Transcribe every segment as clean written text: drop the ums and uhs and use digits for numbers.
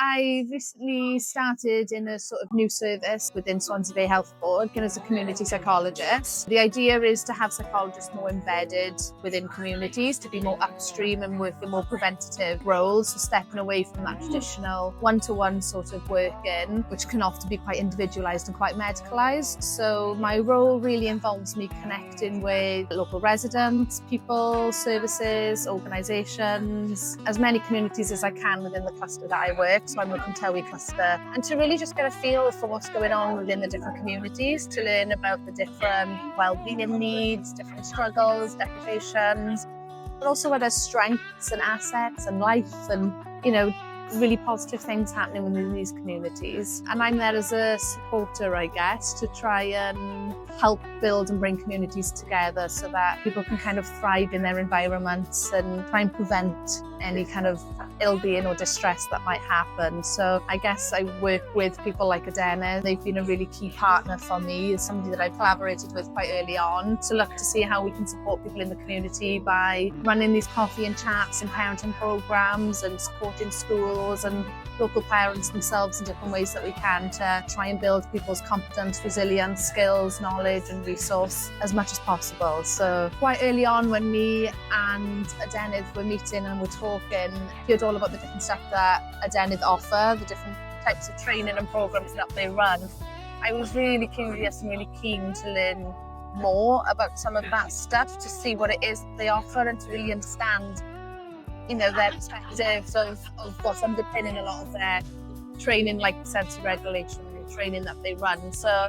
I recently started in a sort of new service within Swansea Bay Health Board, as a community psychologist. The idea is to have psychologists more embedded within communities, to be more upstream and work in more preventative roles, so stepping away from that traditional one-to-one sort of working, which can often be quite individualised and quite medicalised. So my role really involves me connecting with local residents, people, services, organisations, as many communities as I can within the cluster that I work. So I'm a Cwmtawi cluster, and to really just get a feel for what's going on within the different communities, to learn about the different well-being needs, different struggles, deprivations, but also where there's strengths and assets and life and, really positive things happening within these communities. And I'm there as a supporter, I guess, to try and help build and bring communities together so that people can kind of thrive in their environments and try and prevent any kind of ill-being or distress that might happen. So I guess I work with people like Adenydd. They've been a really key partner for me, as somebody that I've collaborated with quite early on, to look to see how we can support people in the community by running these coffee and chats and parenting programs and supporting schools and local parents themselves in different ways that we can to try and build people's competence, resilience, skills, knowledge and resource as much as possible. So quite early on when me and Adenydd were meeting and were talking, I heard all about the different stuff that Adenydd offer, the different types of training and programs that they run. I was really curious and really keen to learn more about some of that stuff, to see what it is they offer and to really understand their perspectives of what's underpinning a lot of their training, like sensory regulation training that they run. So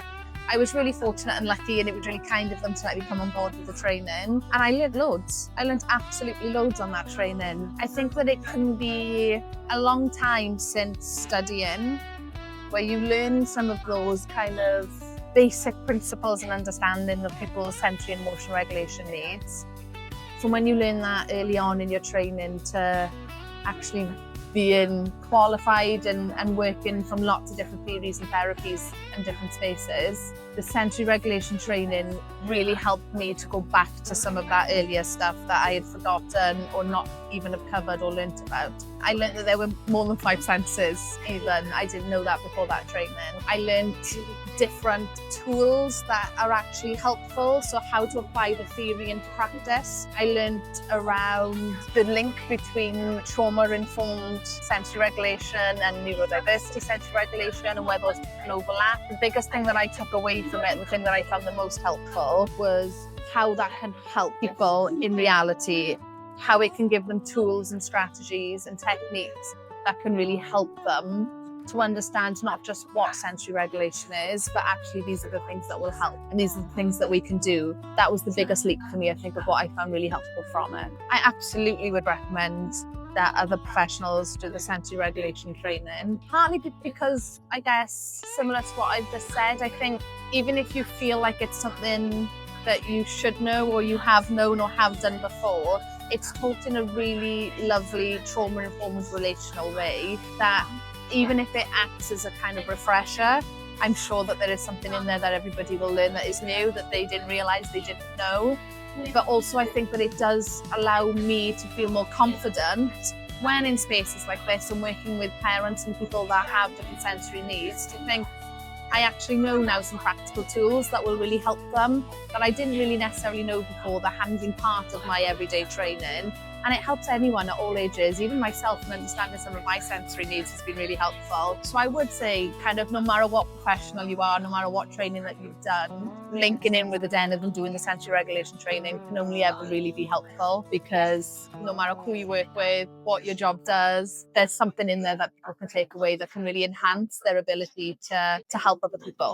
I was really fortunate and lucky, and it was really kind of them to let me come on board with the training. And I learned loads. I learned absolutely loads on that training. I think that it can be a long time since studying where you learn some of those kind of basic principles and understanding of people's sensory and emotional regulation needs. From when you learn that early on in your training to actually being qualified and working from lots of different theories and therapies and different spaces, the sensory regulation training really helped me to go back to some of that earlier stuff that I had forgotten or not even have covered or learnt about. I learned that there were more than 5 senses even. I didn't know that before that training. I learned different tools that are actually helpful, so how to apply the theory into practice. I learned around the link between trauma-informed sensory regulation and neurodiversity sensory regulation and where those can overlap. The biggest thing that I took away from it, the thing that I found the most helpful, was how that can help people in reality, how it can give them tools and strategies and techniques that can really help them to understand not just what sensory regulation is, but actually these are the things that will help and these are the things that we can do. That was the biggest leap for me, I think, of what I found really helpful from it. I absolutely would recommend that other professionals do the sensory regulation training, partly because, I guess, similar to what I've just said, I think even if you feel like it's something that you should know or you have known or have done before, it's taught in a really lovely trauma-informed relational way that even if it acts as a kind of refresher, I'm sure that there is something in there that everybody will learn that is new, that they didn't realise they didn't know. But also I think that it does allow me to feel more confident when in spaces like this and working with parents and people that have different sensory needs, to think I actually know now some practical tools that will really help them that I didn't really necessarily know before, that hadn't been part of my everyday training. And it helps anyone at all ages, even myself, and understanding some of my sensory needs has been really helpful. So I would say, kind of no matter what professional you are, no matter what training that you've done, linking in with Adenydd and doing the sensory regulation training can only ever really be helpful, because no matter who you work with, what your job does, there's something in there that people can take away that can really enhance their ability to help other people.